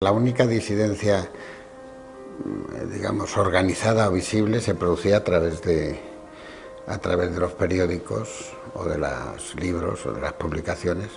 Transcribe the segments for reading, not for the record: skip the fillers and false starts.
La única disidencia, digamos, organizada o visible se producía a través de los periódicos o de los libros o de las publicaciones.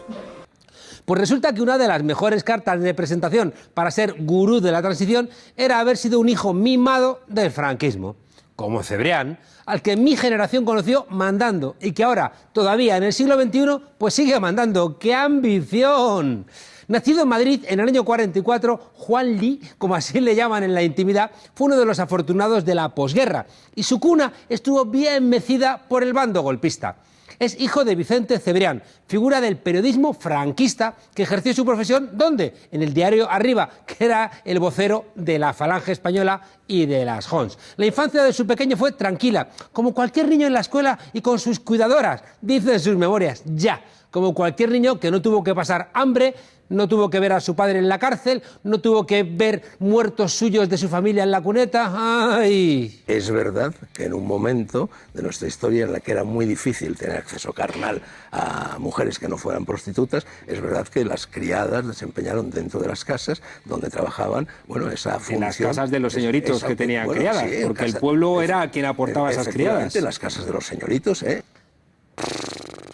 Pues resulta que una de las mejores cartas de presentación para ser gurú de la transición era haber sido un hijo mimado del franquismo, como Cebrián, al que mi generación conoció mandando y que ahora, todavía en el siglo XXI, pues sigue mandando. ¡Qué ambición! Nacido en Madrid en el año 44, Juan Lee, como así le llaman en la intimidad, fue uno de los afortunados de la posguerra y su cuna estuvo bien mecida por el bando golpista. Es hijo de Vicente Cebrián, figura del periodismo franquista que ejerció su profesión, ¿dónde? En el diario Arriba, que era el vocero de la Falange Española y de las Hons. La infancia de su pequeño fue tranquila, como cualquier niño en la escuela y con sus cuidadoras, dice en sus memorias, ya, como cualquier niño que no tuvo que pasar hambre, no tuvo que ver a su padre en la cárcel, no tuvo que ver muertos suyos de su familia en la cuneta. ¡Ay! Es verdad que en un momento de nuestra historia en la que era muy difícil tener acceso carnal a mujeres que no fueran prostitutas, es verdad que las criadas desempeñaron dentro de las casas donde trabajaban, bueno, esa función. En las casas de los señoritos que tenían criadas, sí, porque el pueblo era quien aportaba esas criadas. En las casas de los señoritos,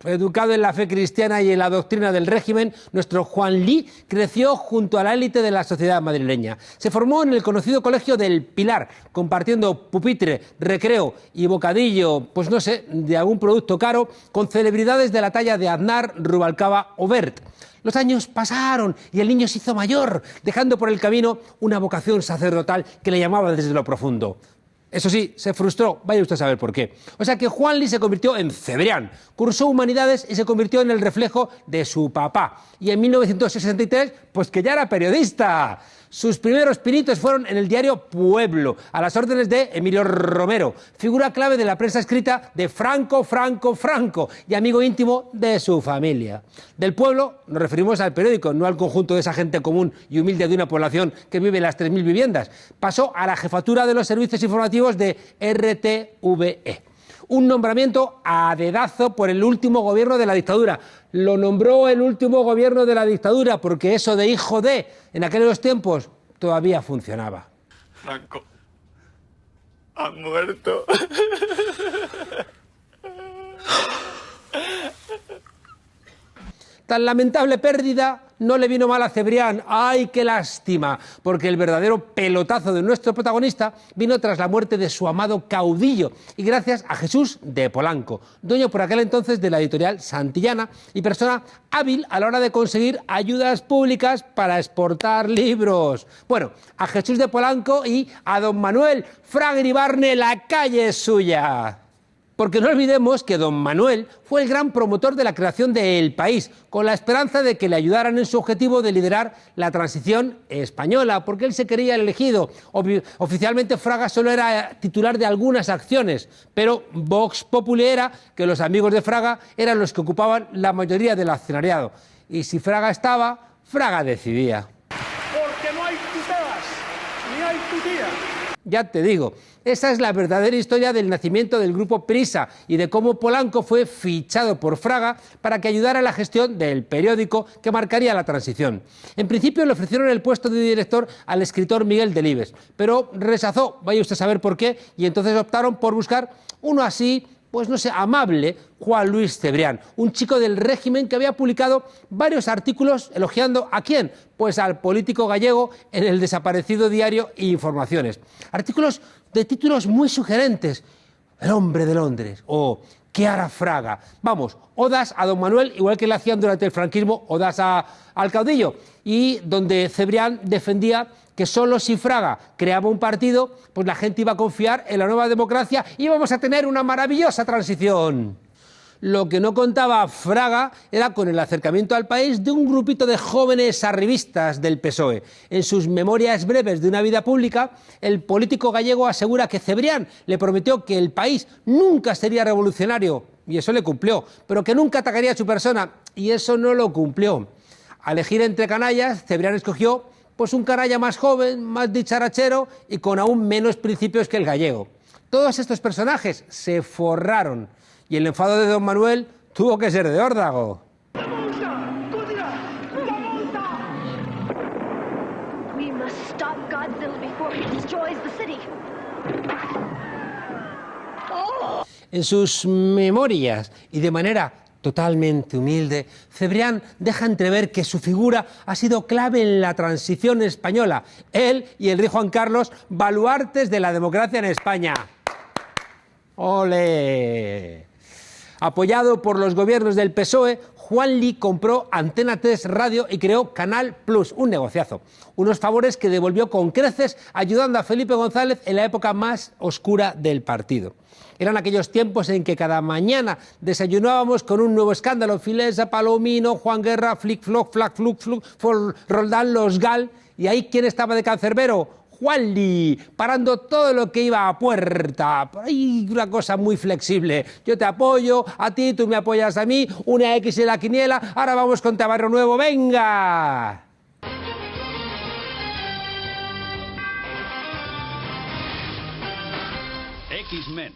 Educado en la fe cristiana y en la doctrina del régimen, nuestro Juan Lee creció junto a la élite de la sociedad madrileña. Se formó en el conocido Colegio del Pilar, compartiendo pupitre, recreo y bocadillo, pues no sé, de algún producto caro, con celebridades de la talla de Aznar, Rubalcaba o Bert. Los años pasaron y el niño se hizo mayor, dejando por el camino una vocación sacerdotal que le llamaba desde lo profundo. Eso sí, se frustró, vaya usted a saber por qué. O sea que Juan Lee se convirtió en Cebrián, cursó humanidades y se convirtió en el reflejo de su papá. Y en 1963, pues que ya era periodista. Sus primeros pinitos fueron en el diario Pueblo, a las órdenes de Emilio Romero, figura clave de la prensa escrita de Franco y amigo íntimo de su familia. Del Pueblo nos referimos al periódico, no al conjunto de esa gente común y humilde de una población que vive en las 3.000 viviendas. Pasó a la jefatura de los servicios informativos de RTVE. Un nombramiento a dedazo por el último gobierno de la dictadura. Lo nombró el último gobierno de la dictadura porque eso de hijo de, en aquellos tiempos, todavía funcionaba. Franco ha muerto. Tan lamentable pérdida no le vino mal a Cebrián. ¡Ay, qué lástima! Porque el verdadero pelotazo de nuestro protagonista vino tras la muerte de su amado caudillo y gracias a Jesús de Polanco, dueño por aquel entonces de la editorial Santillana y persona hábil a la hora de conseguir ayudas públicas para exportar libros. Bueno, a Jesús de Polanco y a don Manuel Fraga Iribarne, la calle es suya. Porque no olvidemos que don Manuel fue el gran promotor de la creación de El País, con la esperanza de que le ayudaran en su objetivo de liderar la transición española, porque él se creía elegido. Oficialmente Fraga solo era titular de algunas acciones, pero Vox Populi era que los amigos de Fraga eran los que ocupaban la mayoría del accionariado. Y si Fraga estaba, Fraga decidía. Porque no hay tutelas, ni hay tutía. Ya te digo, esa es la verdadera historia del nacimiento del grupo Prisa y de cómo Polanco fue fichado por Fraga para que ayudara a la gestión del periódico que marcaría la transición. En principio le ofrecieron el puesto de director al escritor Miguel Delibes, pero rechazó, vaya usted a saber por qué, y entonces optaron por buscar uno así, pues no sé, amable, Juan Luis Cebrián, un chico del régimen que había publicado varios artículos elogiando ¿a quién? Pues al político gallego en el desaparecido diario Informaciones. Artículos de títulos muy sugerentes, El hombre de Londres o ¿qué hará Fraga? Vamos, odas a don Manuel, igual que le hacían durante el franquismo, odas al caudillo, y donde Cebrián defendía que solo si Fraga creaba un partido, pues la gente iba a confiar en la nueva democracia y íbamos a tener una maravillosa transición. Lo que no contaba Fraga era con el acercamiento al país de un grupito de jóvenes arribistas del PSOE. En sus memorias breves de una vida pública, el político gallego asegura que Cebrián le prometió que el país nunca sería revolucionario, y eso le cumplió, pero que nunca atacaría a su persona, y eso no lo cumplió. Al elegir entre canallas, Cebrián escogió pues un canalla más joven, más dicharachero y con aún menos principios que el gallego. Todos estos personajes se forraron y el enfado de don Manuel tuvo que ser de órdago. ¡La multa! ¡La multa! We must stop Godzilla before he destroys the city. En sus memorias y de manera totalmente humilde, Cebrián deja entrever que su figura ha sido clave en la transición española. Él y el rey Juan Carlos, baluartes de la democracia en España. ¡Ole! Apoyado por los gobiernos del PSOE, Juanli compró Antena 3 Radio y creó Canal Plus, un negociazo. Unos favores que devolvió con creces, ayudando a Felipe González en la época más oscura del partido. Eran aquellos tiempos en que cada mañana desayunábamos con un nuevo escándalo. Filesa, Palomino, Juan Guerra, Flick, Flock, Flack, Fluck, Fluck, Roldán, Los Gal. ¿Y ahí quién estaba de cancerbero? Juanli, parando todo lo que iba a puerta. Hay una cosa muy flexible. Yo te apoyo, a ti, tú me apoyas a mí, una X en la quiniela, ahora vamos con Tabarro Nuevo, ¡venga! X-Men.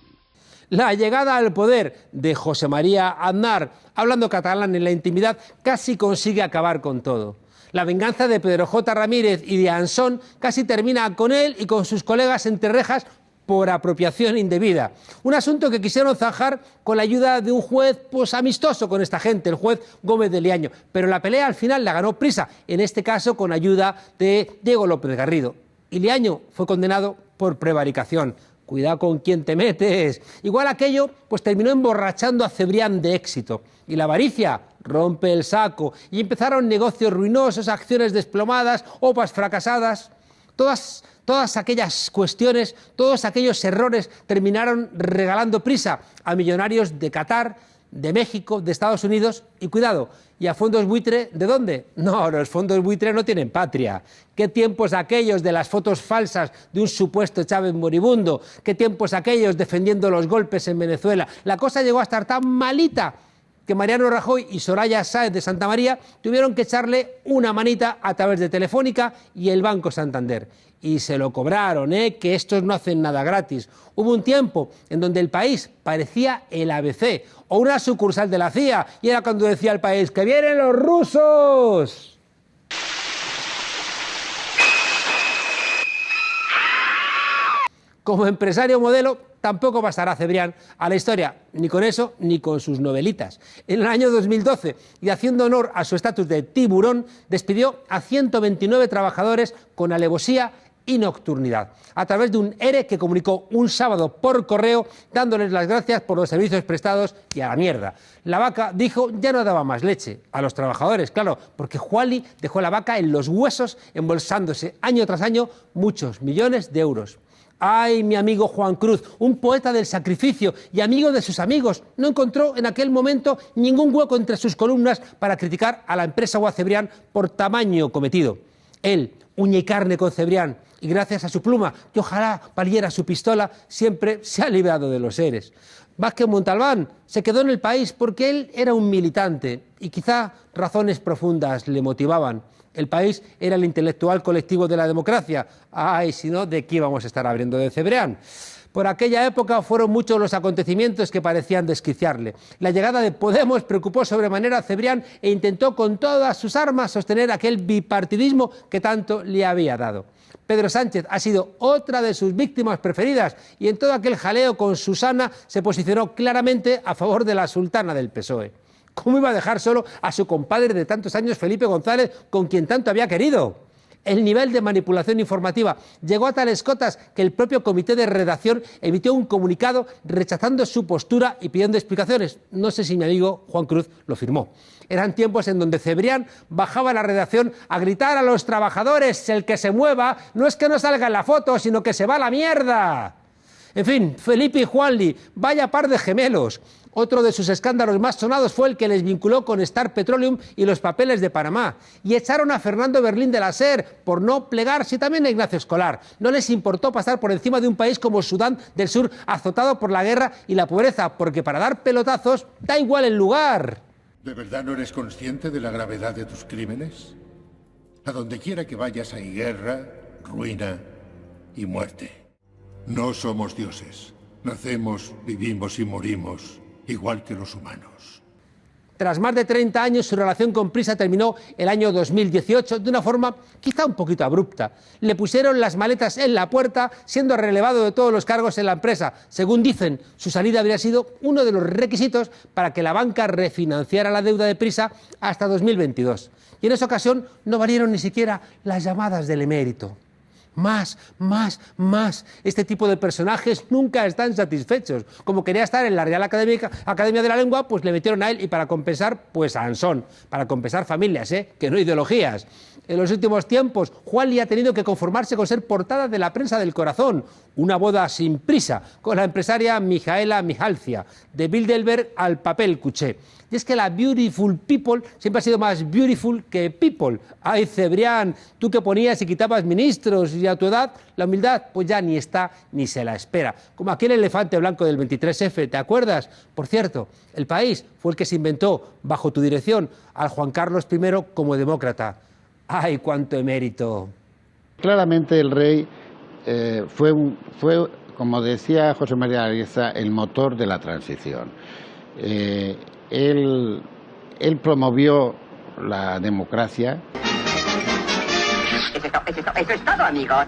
La llegada al poder de José María Aznar, hablando catalán en la intimidad, casi consigue acabar con todo. La venganza de Pedro J. Ramírez y de Ansón casi termina con él y con sus colegas entre rejas por apropiación indebida. Un asunto que quisieron zanjar con la ayuda de un juez pues amistoso con esta gente, el juez Gómez de Liaño. Pero la pelea al final la ganó Prisa, en este caso con ayuda de Diego López Garrido. Y Liaño fue condenado por prevaricación. Cuidado con quién te metes. Igual aquello pues terminó emborrachando a Cebrián de éxito. Y la avaricia rompe el saco. Y empezaron negocios ruinosos, acciones desplomadas, OPAs fracasadas. Todas aquellas cuestiones, todos aquellos errores terminaron regalando Prisa a millonarios de Qatar, de México, de Estados Unidos y cuidado, ¿y a fondos buitre de dónde? No, los fondos buitre no tienen patria. ¿Qué tiempos aquellos de las fotos falsas de un supuesto Chávez moribundo? ¿Qué tiempos aquellos defendiendo los golpes en Venezuela? La cosa llegó a estar tan malita que Mariano Rajoy y Soraya Sáez de Santa María tuvieron que echarle una manita a través de Telefónica y el Banco Santander. Y se lo cobraron, que estos no hacen nada gratis. Hubo un tiempo en donde el país parecía el ABC o una sucursal de la CIA y era cuando decía el país ¡que vienen los rusos! Como empresario modelo, tampoco pasará Cebrián a la historia, ni con eso ni con sus novelitas. En el año 2012, y haciendo honor a su estatus de tiburón, despidió a 129 trabajadores con alevosía y nocturnidad, a través de un ERE que comunicó un sábado por correo dándoles las gracias por los servicios prestados y a la mierda. La vaca, dijo, ya no daba más leche a los trabajadores, claro, porque Juanli dejó la vaca en los huesos embolsándose año tras año muchos millones de euros. Ay, mi amigo Juan Cruz, un poeta del sacrificio y amigo de sus amigos, no encontró en aquel momento ningún hueco entre sus columnas para criticar a la empresa o a Cebrián por tamaño cometido. Él, uña y carne con Cebrián, y gracias a su pluma, que ojalá valiera su pistola, siempre se ha librado de los seres. Vázquez Montalbán se quedó en el país porque él era un militante y quizá razones profundas le motivaban. El país era el intelectual colectivo de la democracia. Ay, si no, ¿de qué íbamos a estar abriendo de Cebrián? Por aquella época fueron muchos los acontecimientos que parecían desquiciarle. La llegada de Podemos preocupó sobremanera a Cebrián e intentó con todas sus armas sostener aquel bipartidismo que tanto le había dado. Pedro Sánchez ha sido otra de sus víctimas preferidas y en todo aquel jaleo con Susana se posicionó claramente a favor de la sultana del PSOE. ¿Cómo iba a dejar solo a su compadre de tantos años, Felipe González, con quien tanto había querido? El nivel de manipulación informativa llegó a tales cotas que el propio comité de redacción emitió un comunicado rechazando su postura y pidiendo explicaciones. No sé si mi amigo Juan Cruz lo firmó. Eran tiempos en donde Cebrián bajaba a la redacción a gritar a los trabajadores: el que se mueva no es que no salga en la foto, sino que se va a la mierda. En fin, Felipe y Juanli, vaya par de gemelos. Otro de sus escándalos más sonados fue el que les vinculó con Star Petroleum y los papeles de Panamá. Y echaron a Fernando Berlín de la SER por no plegarse, y también a Ignacio Escolar. No les importó pasar por encima de un país como Sudán del Sur, azotado por la guerra y la pobreza, porque para dar pelotazos da igual el lugar. ¿De verdad no eres consciente de la gravedad de tus crímenes? A donde quiera que vayas hay guerra, ruina y muerte. No somos dioses. Nacemos, vivimos y morimos, igual que los humanos. Tras más de 30 años, su relación con Prisa terminó el año 2018 de una forma quizá un poquito abrupta. Le pusieron las maletas en la puerta, siendo relevado de todos los cargos en la empresa. Según dicen, su salida habría sido uno de los requisitos para que la banca refinanciara la deuda de Prisa hasta 2022. Y en esa ocasión no valieron ni siquiera las llamadas del emérito. Más. Este tipo de personajes nunca están satisfechos. Como quería estar en la Real Academia de la Lengua, pues le metieron a él, y para compensar, pues a Ansón. Para compensar familias, que no ideologías. En los últimos tiempos, Juanli ha tenido que conformarse con ser portada de la prensa del Corazón, una boda sin prisa, con la empresaria Mijaela Mijalcia, de Bilderberg al papel cuché. Y es que la beautiful people siempre ha sido más beautiful que people. Ay, Cebrián, tú que ponías y quitabas ministros, y a tu edad la humildad pues ya ni está ni se la espera. Como aquel elefante blanco del 23F, ¿te acuerdas? Por cierto, El País fue el que se inventó, bajo tu dirección, al Juan Carlos I como demócrata. ¡Ay, cuánto emérito! Claramente el rey fue, como decía José María Ariza, el motor de la transición. Él promovió la democracia. Eso es todo, amigos.